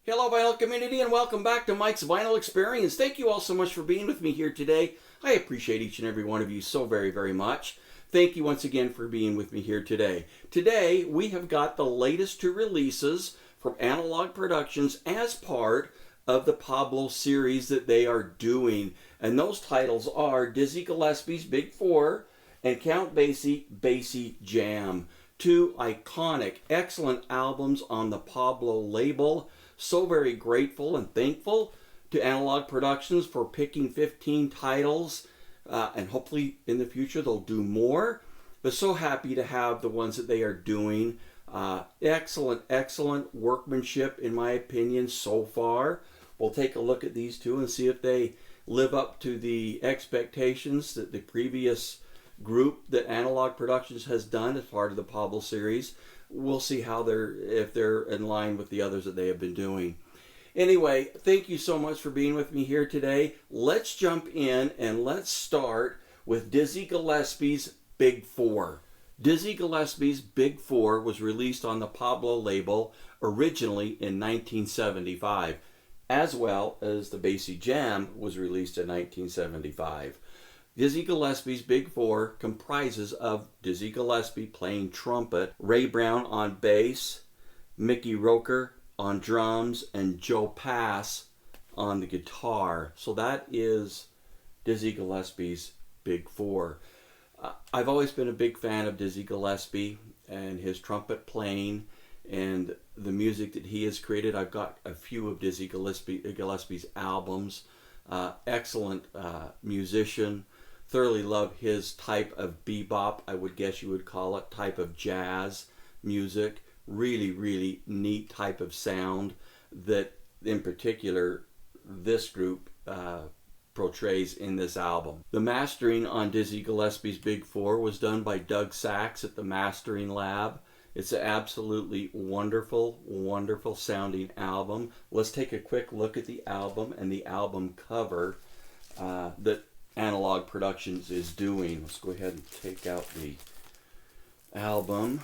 Hello vinyl community and welcome back to Mike's Vinyl Experience. Thank you all so much for being with me here today. I appreciate each and every one of you so very, very much. Thank you once again for being with me here today. Today we have got the latest two releases from Analouge Productions as part of the Pablo series that they are doing. And those titles are Dizzy Gillespie's Big Four and Count Basie Basie Jam. Two iconic, excellent albums on the Pablo label. So very grateful and thankful to Analouge Productions for picking 15 titles, and hopefully in the future they'll do more. But so happy to have the ones that they are doing. Excellent workmanship in my opinion so far. We'll take a look at these two and see if they live up to the expectations that the previous group that Analouge Productions has done as part of the Pablo series. We'll see how if they're in line with the others that they have been doing. Anyway, thank you so much for being with me here today. Let's jump in and let's start with Dizzy Gillespie's Big Four. Dizzy Gillespie's Big Four was released on the Pablo label originally in 1975, as well as the Basie Jam was released in 1975. Dizzy Gillespie's Big Four comprises of Dizzy Gillespie playing trumpet, Ray Brown on bass, Mickey Roker on drums, and Joe Pass on the guitar. So that is Dizzy Gillespie's Big Four. I've always been a big fan of Dizzy Gillespie and his trumpet playing and the music that he has created. I've got a few of Dizzy Gillespie's albums. Excellent musician. Thoroughly love his type of bebop, I would guess you would call it, type of jazz music. Really neat type of sound that in particular this group portrays in this album. The mastering on Dizzy Gillespie's Big Four was done by Doug Sachs at the Mastering Lab. It's an absolutely wonderful sounding album. Let's take a quick look at the album and the album cover that Analouge Productions is doing. Let's go ahead and take out the album.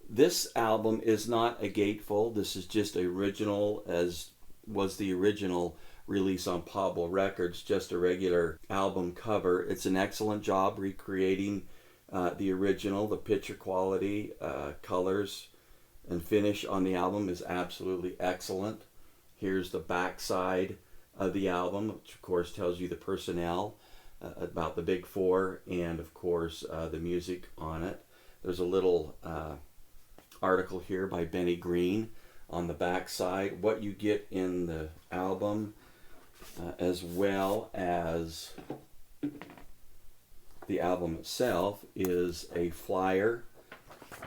This album is not a gatefold. This is just original, as was the original release on Pablo Records, just a regular album cover. It's an excellent job recreating the original. The picture quality, colors, and finish on the album is absolutely excellent. Here's the back side of the album, which of course tells you the personnel about the Big Four and of course the music on it. There's a little article here by Benny Green on the back side, what you get in the album, as well as the album itself is a flyer,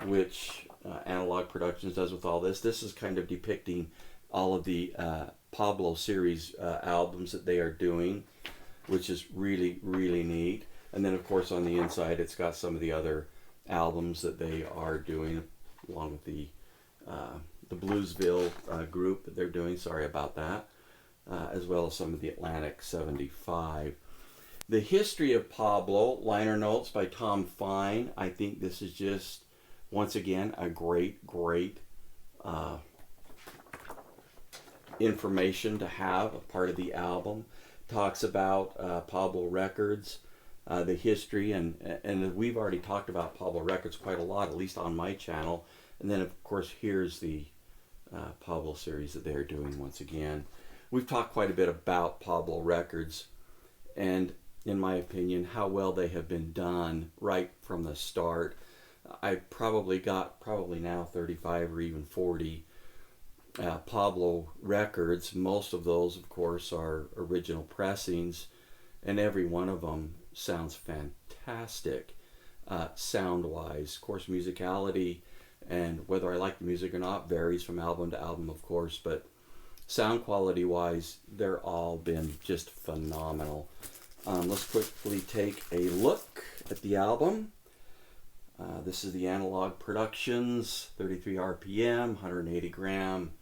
which Analouge Productions does with all this. This is kind of depicting all of the Pablo series albums that they are doing, which is really neat. And then of course on the inside it's got some of the other albums that they are doing, along with the Bluesville group that they're doing, sorry about that, as well as some of the Atlantic 75. The history of Pablo, liner notes by Tom Fine. I think this is just, once again, a great information to have, a part of the album. Talks about Pablo Records, the history, and we've already talked about Pablo Records quite a lot, at least on my channel. And then of course here's the Pablo series that they're doing once again. We've talked quite a bit about Pablo Records and, in my opinion, how well they have been done right from the start. I've probably now 35 or even 40 Pablo records. Most of those of course are original pressings, and every one of them sounds fantastic sound wise. Of course musicality and whether I like the music or not varies from album to album of course, but sound quality wise they're all been just phenomenal. Let's quickly take a look at the album. This is the Analouge Productions 33 RPM 180 gram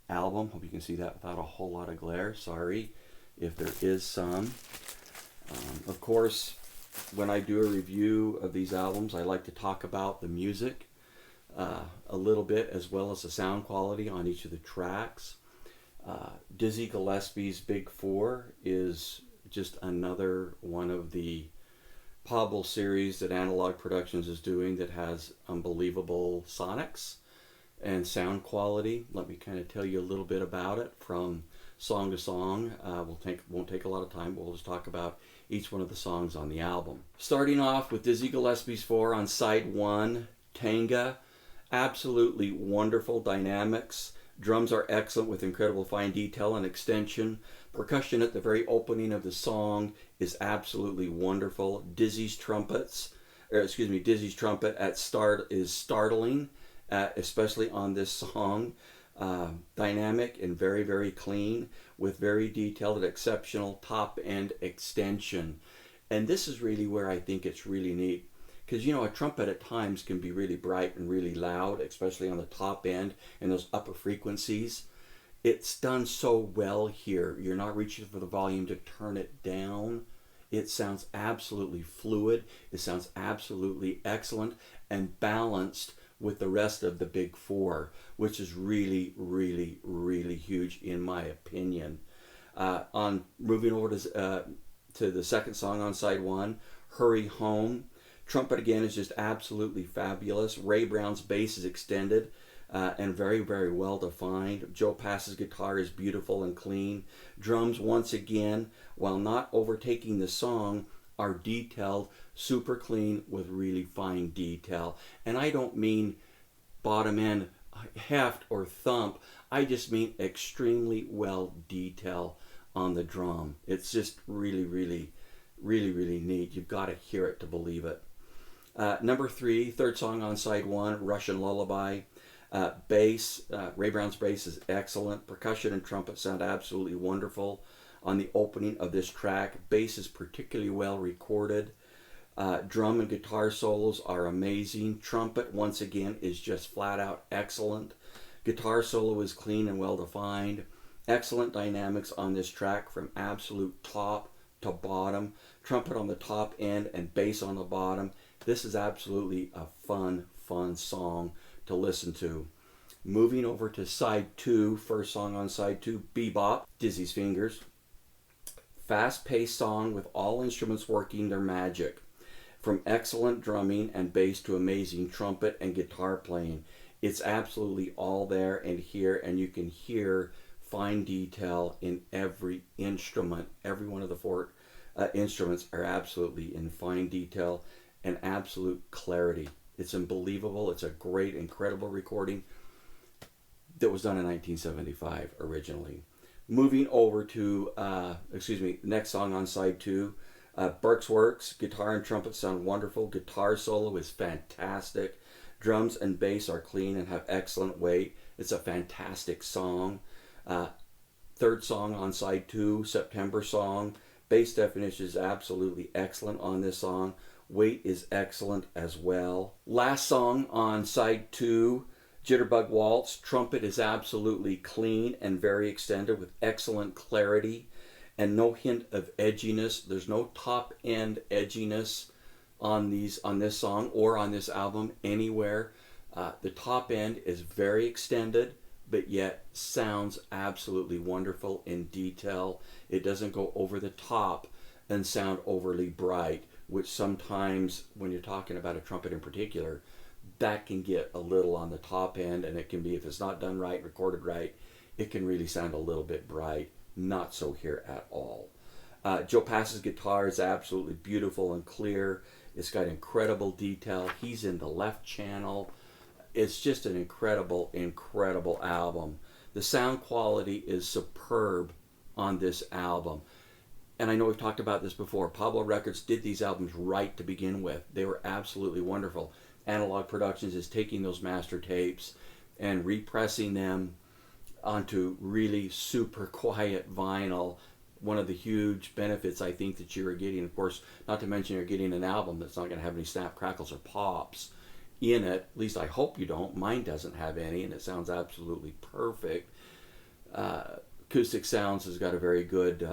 album. Hope you can see that without a whole lot of glare. Sorry if there is some. Of course, when I do a review of these albums, I like to talk about the music. a little bit, as well as the sound quality on each of the tracks. Dizzy Gillespie's Big Four is just another one of the Pablo series that Analouge Productions is doing that has unbelievable sonics and sound quality. Let me kind of tell you a little bit about it from song to song. Won't take a lot of time. We'll just talk about each one of the songs on the album. Starting off with Dizzy Gillespie's 4 on side 1, Tanga. Absolutely wonderful dynamics. Drums are excellent with incredible fine detail and extension. Percussion at the very opening of the song is absolutely wonderful. Dizzy's trumpet at start is startling, especially on this song. Dynamic and very, very clean with very detailed and exceptional top end extension. And this is really where I think it's really neat, because you know, a trumpet at times can be really bright and really loud, especially on the top end and those upper frequencies. It's done so well here. You're not reaching for the volume to turn it down. It sounds absolutely fluid. It sounds absolutely excellent and balanced with the rest of the Big Four, which is really, really, really huge in my opinion. On moving over to the second song on side 1, Hurry Home. Trumpet again is just absolutely fabulous. Ray Brown's bass is extended and very, very well defined. Joe Pass's guitar is beautiful and clean. Drums, once again, while not overtaking the song, are detailed, super clean with really fine detail. And I don't mean bottom end heft or thump. I just mean extremely well detail on the drum. It's just really, really, really, really neat. You've got to hear it to believe it. Number 3, third song on side 1, Russian Lullaby. Bass, Ray Brown's bass is excellent. Percussion and trumpet sound absolutely wonderful on the opening of this track. Bass is particularly well recorded. Drum and guitar solos are amazing. Trumpet, once again, is just flat out excellent. Guitar solo is clean and well defined. Excellent dynamics on this track from absolute top to bottom. Trumpet on the top end and bass on the bottom. This is absolutely a fun song to listen to. Moving over to side 2, first song on side 2, Bebop, Dizzy's Fingers. Fast-paced song with all instruments working their magic. From excellent drumming and bass to amazing trumpet and guitar playing. It's absolutely all there and here, and you can hear fine detail in every instrument. Every one of the 4 instruments are absolutely in fine detail and absolute clarity. It's unbelievable. It's a great, incredible recording that was done in 1975 originally. Moving over to, next song on side 2, Burke's Works. Guitar and trumpet sound wonderful. Guitar solo is fantastic. Drums and bass are clean and have excellent weight. It's a fantastic song. Third song on side 2, September Song. Bass definition is absolutely excellent on this song. Weight is excellent as well. Last song on side 2, Jitterbug Waltz. Trumpet is absolutely clean and very extended with excellent clarity and no hint of edginess. There's no top end edginess on this song or on this album anywhere. The top end is very extended, but yet sounds absolutely wonderful in detail. It doesn't go over the top and sound overly bright, which sometimes when you're talking about a trumpet in particular, that can get a little on the top end, and it can be, if it's not done right, recorded right, it can really sound a little bit bright. Not so here at all. Joe Pass's guitar is absolutely beautiful and clear. It's got incredible detail. He's in the left channel. It's just an incredible, incredible album. The sound quality is superb on this album. And I know we've talked about this before. Pablo Records did these albums right to begin with. They were absolutely wonderful. Analouge Productions is taking those master tapes and repressing them onto really super quiet vinyl. One of the huge benefits I think that you're getting, of course, not to mention you're getting an album that's not going to have any snap, crackles, or pops in it. At least I hope you don't. Mine doesn't have any, and it sounds absolutely perfect. Acoustic Sounds has got a very good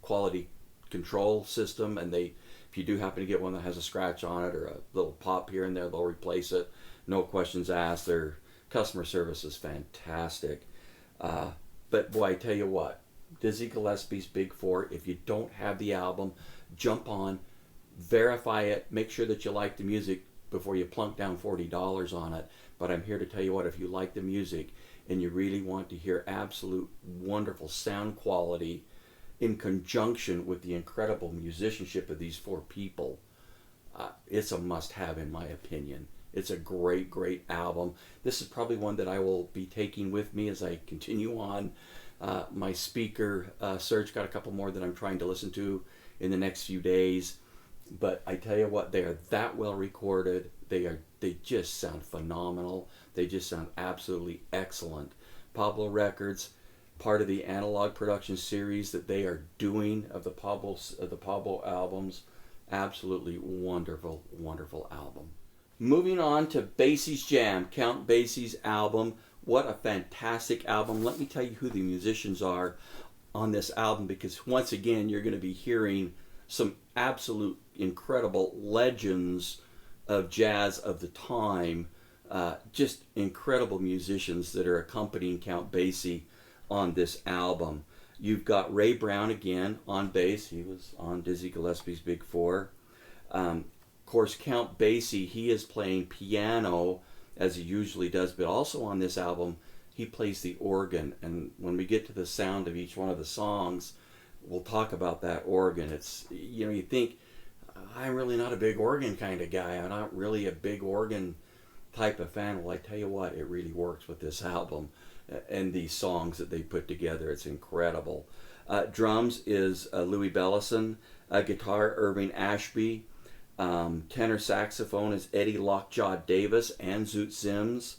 quality control system, and they if you do happen to get one that has a scratch on it or a little pop here and there, they'll replace it. No questions asked. Their customer service is fantastic. But boy, I tell you what, Dizzy Gillespie's Big Four, if you don't have the album, jump on, verify it, make sure that you like the music before you plunk down $40 on it. But I'm here to tell you what, if you like the music and you really want to hear absolute wonderful sound quality in conjunction with the incredible musicianship of these four people, it's a must-have in my opinion. It's a great, great album. This is probably one that I will be taking with me as I continue on my speaker search. Got a couple more that I'm trying to listen to in the next few days. But I tell you what, they are that well recorded. They just sound phenomenal. They just sound absolutely excellent. Pablo Records, part of the Analouge Productions series that they are doing of the Pablo albums. Absolutely wonderful, wonderful album. Moving on to Basie Jam, Count Basie's album. What a fantastic album. Let me tell you who the musicians are on this album, because once again you're going to be hearing some absolute incredible legends of jazz of the time. Just incredible musicians that are accompanying Count Basie on this album. You've got Ray Brown again on bass. He was on Dizzy Gillespie's Big Four. Of course, Count Basie, he is playing piano as he usually does, but also on this album he plays the organ. And when we get to the sound of each one of the songs, we'll talk about that organ. It's, you know, you think, I'm really not a big organ kind of guy. I'm not really a big organ type of fan. Well, I tell you what, it really works with this album and these songs that they put together. It's incredible. Drums is Louis Bellison. Guitar, Irving Ashby. Tenor saxophone is Eddie Lockjaw Davis and Zoot Sims.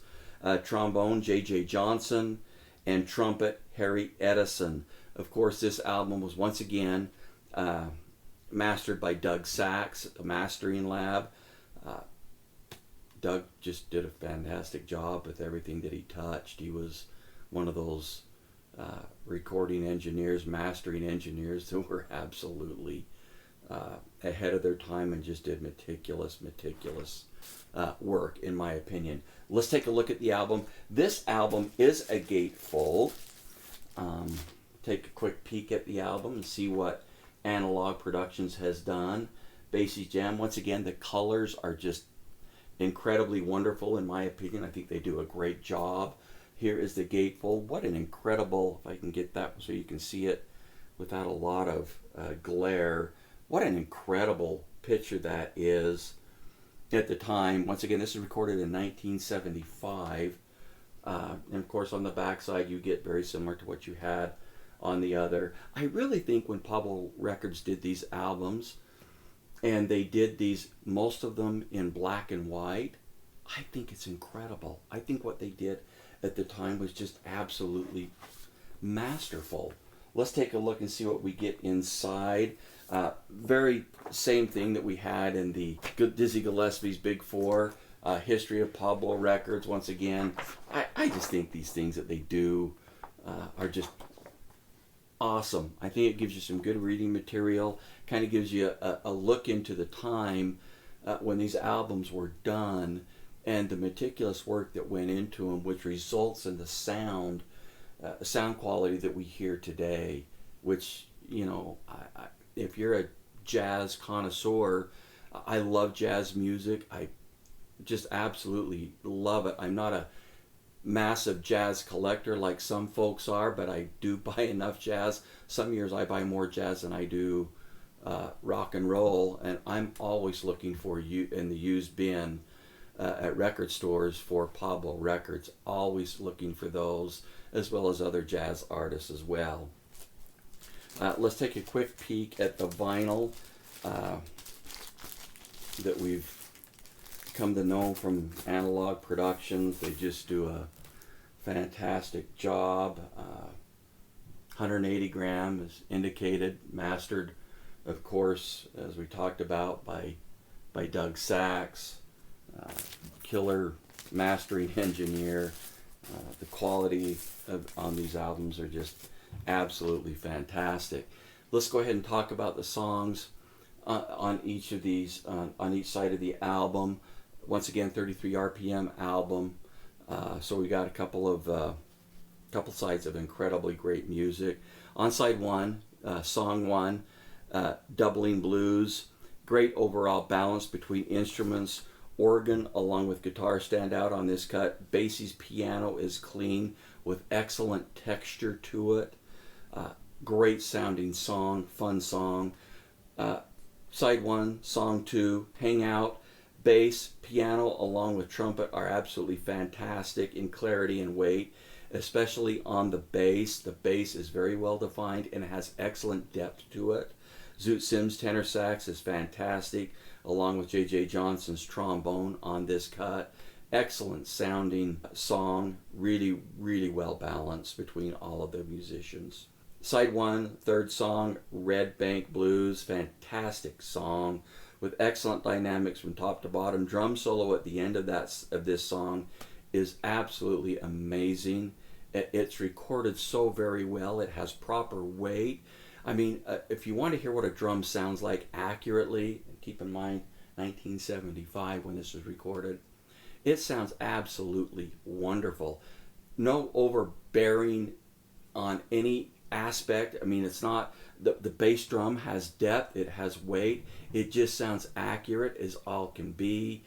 Trombone, J.J. Johnson. And trumpet, Harry Edison. Of course, this album was once again mastered by Doug Sachs at the Mastering Lab. Doug just did a fantastic job with everything that he touched. He was one of those recording engineers, mastering engineers that were absolutely ahead of their time and just did meticulous work, in my opinion. Let's take a look at the album. This album is a gatefold. Take a quick peek at the album and see what Analouge Productions has done. Basie Jam, once again, the colors are just incredibly wonderful in my opinion. I think they do a great job. Here is the gatefold. What an incredible, if I can get that so you can see it without a lot of glare, what an incredible picture that is at the time. Once again, this is recorded in 1975. And of course on the back side you get very similar to what you had on the other. I really think when Pablo Records did these albums, and they did these, most of them in black and white, I think it's incredible. I think what they did at the time was just absolutely masterful. Let's take a look and see what we get inside. Very same thing that we had in the Dizzy Gillespie's Big Four, history of Pablo Records. Once again, I just think these things that they do are just awesome. I think it gives you some good reading material, kind of gives you a look into the time when these albums were done and the meticulous work that went into them, which results in the sound quality that we hear today, which, you know, if you're a jazz connoisseur, I love jazz music. I just absolutely love it. I'm not a massive jazz collector like some folks are, but I do buy enough jazz. Some years I buy more jazz than I do rock and roll, and I'm always looking for you in the used bin at record stores for Pablo Records, always looking for those, as well as other jazz artists as well. Let's take a quick peek at the vinyl that we've come to know from Analouge Productions. They just do a fantastic job. 180 gram is indicated, mastered, of course, as we talked about, by Doug Sachs, killer mastering engineer. The quality on these albums are just absolutely fantastic. Let's go ahead and talk about the songs. on each of these, on each side of the album. Once again, 33 RPM album. So we got a couple sides of incredibly great music. On side one, song one, doubling blues. Great overall balance between instruments. Organ along with guitar stand out on this cut. Basie's piano is clean with excellent texture to it. Great sounding song, fun song. Side one, song two, Hangout. Bass, piano along with trumpet are absolutely fantastic in clarity and weight, especially on the bass. The bass is very well defined and has excellent depth to it. Zoot Sims tenor sax is fantastic, along with J.J. Johnson's trombone on this cut. Excellent sounding song, really, really well balanced between all of the musicians. Side one, third song, Red Bank Blues, fantastic song with excellent dynamics from top to bottom. Drum solo at the end of this song is absolutely amazing. It's recorded so very well. It has proper weight. I mean, if you want to hear what a drum sounds like accurately, keep in mind 1975 when this was recorded, it sounds absolutely wonderful. No overbearing on any aspect. I mean, it's not, the bass drum has depth, it has weight, it just sounds accurate as all can be.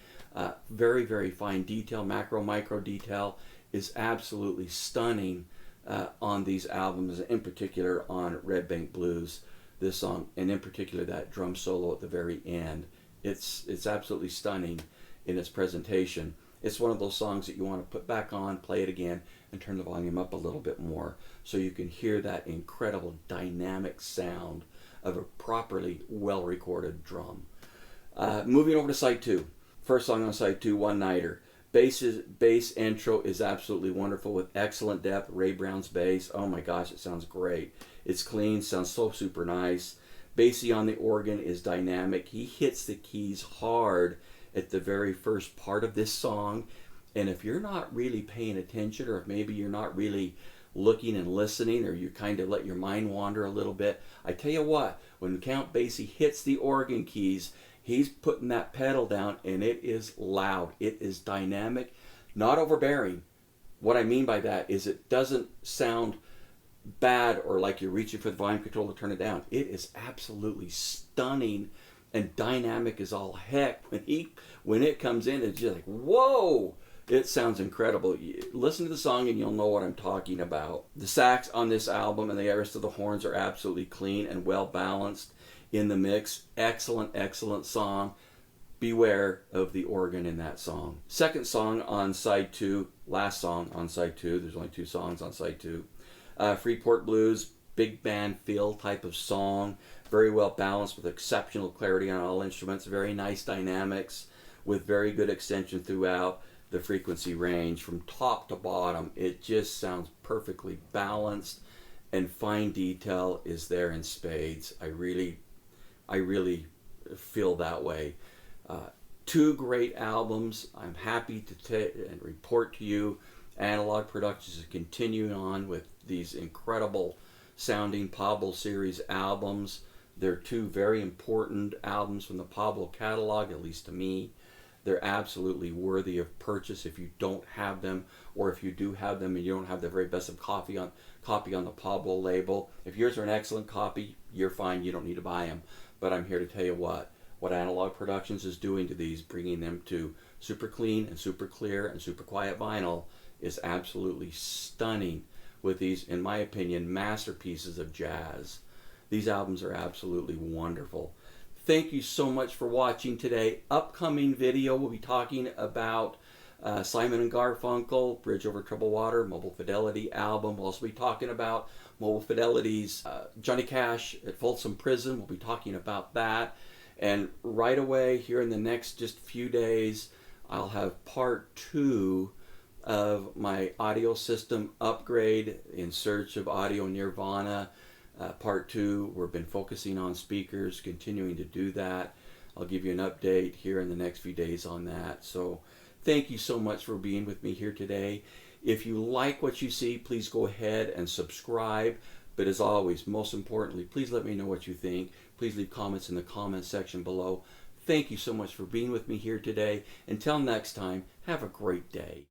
Very, very fine detail, macro, micro detail is absolutely stunning on these albums, in particular on Red Bank Blues, this song, and in particular that drum solo at the very end. It's absolutely stunning in its presentation. It's one of those songs that you want to put back on, play it again, and turn the volume up a little bit more so you can hear that incredible dynamic sound of a properly well-recorded drum. Moving over to side two. First song on side two, One Nighter. Bass intro is absolutely wonderful with excellent depth. Ray Brown's bass, oh my gosh, it sounds great. It's clean, sounds so super nice. Basie on the organ is dynamic. He hits the keys hard at the very first part of this song, and if you're not really paying attention, or if maybe you're not really looking and listening, or you kind of let your mind wander a little bit, I tell you what, when Count Basie hits the organ keys, he's putting that pedal down, and it is loud, it is dynamic, not overbearing. What I mean by that is it doesn't sound bad or like you're reaching for the volume control to turn it down. It is absolutely stunning and dynamic as all heck. When it comes in, it's just like, whoa! It sounds incredible. Listen to the song and you'll know what I'm talking about. The sax on this album and the rest of the horns are absolutely clean and well balanced in the mix. Excellent, excellent song. Beware of the organ in that song. Second song on side two, last song on side two. There's only two songs on side two. Freeport Blues, big band feel type of song. Very well balanced with exceptional clarity on all instruments. Very nice dynamics with very good extension throughout the frequency range from top to bottom. It just sounds perfectly balanced, and fine detail is there in spades. I really feel that way. Two great albums. I'm happy to and report to you Analouge Productions is continuing on with these incredible sounding Pablo series albums. They're two very important albums from the Pablo catalog, at least to me. They're absolutely worthy of purchase if you don't have them, or if you do have them and you don't have the very best of copy on the Pablo label. If yours are an excellent copy, you're fine, you don't need to buy them. But I'm here to tell you what Analouge Productions is doing to these, bringing them to super clean and super clear and super quiet vinyl, is absolutely stunning with these, in my opinion, masterpieces of jazz. These albums are absolutely wonderful. Thank you so much for watching today. Upcoming video, we'll be talking about Simon & Garfunkel, Bridge Over Troubled Water, Mobile Fidelity album. We'll also be talking about Mobile Fidelity's Johnny Cash at Folsom Prison. We'll be talking about that. And right away, here in the next just few days, I'll have part 2 of my audio system upgrade in search of audio nirvana. Part 2, we've been focusing on speakers, continuing to do that. I'll give you an update here in the next few days on that. So thank you so much for being with me here today. If you like what you see, please go ahead and subscribe. But as always, most importantly, please let me know what you think. Please leave comments in the comments section below. Thank you so much for being with me here today. Until next time, have a great day.